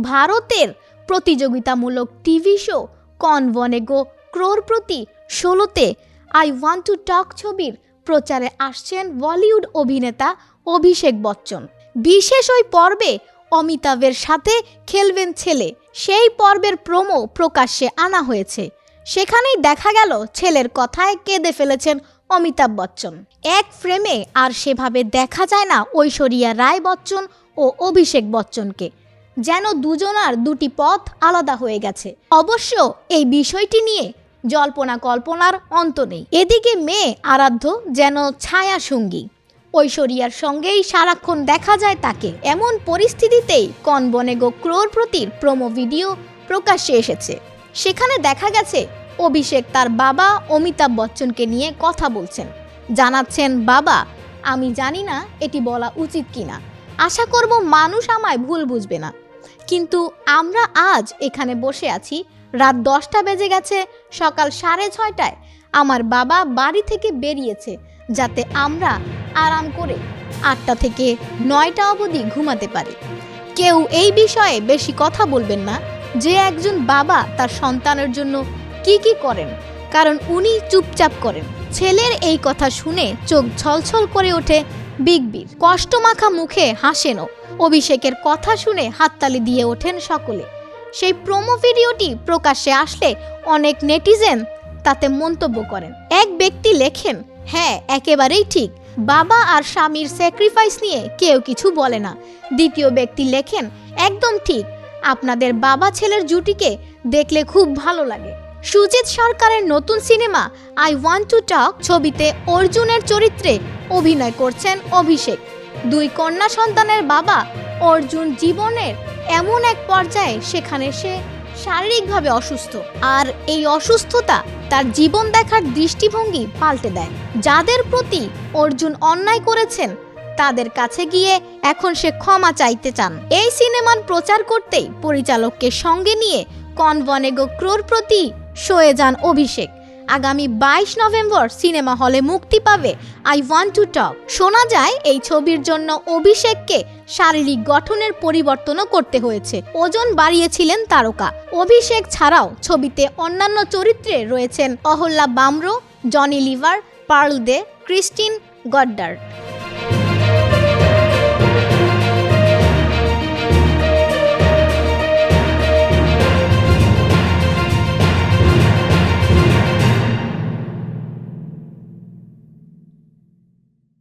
ভারতের প্রতিযোগিতামূলক TV show কন বনেগো Crorepati 16তে I want to talk ছবির প্রচারে আসছেন বলিউড অভিনেতা অভিষেক বচ্চন। বিশেষ ওই পর্বে অমিতাভের সাথে খেলবেন ছেলে, সেই পর্বের প্রোমো প্রকাশ্যে আনা হয়েছে। সেখানেই দেখা গেল ছেলের কথায় কেঁদে ফেলেছেন অমিতাভ বচ্চন। এক ফ্রেমে আর সেভাবে দেখা যায় না ঐশ্বরিয়া রায় বচ্চন ও অভিষেক বচ্চনকে, যেন দুজনার দুটি পথ আলাদা হয়ে গেছে। অবশ্য এই বিষয়টি নিয়ে জল্পনা কল্পনার অন্ত নেই। এদিকে মেয়ে আরাধ্য যেন ছায়া সঙ্গী, ঐশ্বরিয়ার সঙ্গেই সারাক্ষণ দেখা যায় তাকে। এমন পরিস্থিতিতেই কন বনেগো ক্রোরপতির প্রোমো ভিডিও প্রকাশ্যে এসেছে। সেখানে দেখা গেছে অভিষেক তার বাবা অমিতাভ বচ্চনকে নিয়ে কথা বলছেন, জানাচ্ছেন, বাবা, আমি জানি না এটি বলা উচিত কিনা, আশা করব মানুষ আমায় ভুল বুঝবে না, কিন্তু আমরা আজ এখানে বসে আছি, রাত 10টা বেজে গেছে, সকাল 6:30টায় আমার বাবা বাড়ি থেকে বেরিয়েছে যাতে আমরা আরাম করে 8টা থেকে 9টা অবধি ঘুমাতে পারি। কেউ এই বিষয়ে বেশি কথা বলবেন না যে একজন বাবা তার সন্তানের জন্য কি কি করেন, কারণ উনি চুপচাপ করেন। ছেলের এই কথা শুনে চোখ ছলছল করে ওঠে বিগ-বির, কষ্টমাখা মুখে হাসেনও। অভিষেকের কথা শুনে হাততালি দিয়ে ওঠেন সকলে। সেই প্রোমো ভিডিওটি প্রকাশ্যে আসলে অনেক নেটিজেন তাতে মন্তব্য করেন। এক ব্যক্তি লেখেন, হ্যাঁ, একেবারেই ঠিক, বাবা আর স্বামীর স্যাক্রিফাইস নিয়ে কেউ কিছু বলে না। দ্বিতীয় ব্যক্তি লেখেন, একদম ঠিক, আপনাদের বাবা ছেলের জুটিকে দেখলে খুব ভালো লাগে। সুজিত সরকারের নতুন cinema I want to talk ছবিতে অর্জুনের চরিত্রে অভিনয় করছেন অভিষেক। 2 কন্যা সন্তানের বাবা অর্জুন জীবনের এমন এক পর্যায়ে সেখানে সে শারীরিকভাবে অসুস্থ, আর এই অসুস্থতা তার জীবন দেখার দৃষ্টিভঙ্গি পাল্টে দেয়। যাদের প্রতি অর্জুন অন্যায় করেছেন তাদের কাছে গিয়ে এখন সে ক্ষমা চাইতে চান। এই সিনেমার প্রচার করতেই পরিচালককে সঙ্গে নিয়ে কন বনেগো ক্রোরপতি শোয়ে যান অভিষেক। আগামী 22 নভেম্বর সিনেমা হলে মুক্তি পাবে আই ওয়ান্ট টু টক। শোনা যায় এই ছবির জন্য অভিষেককে শারীরিক গঠনের পরিবর্তনও করতে হয়েছে, ওজন বাড়িয়েছিলেন তারকা। অভিষেক ছাড়াও ছবিতে অন্যান্য চরিত্রে রয়েছেন অহল্যা বামরো, জনি লিভার, পার্ল দে, ক্রিস্টিন গড্ডার্ড।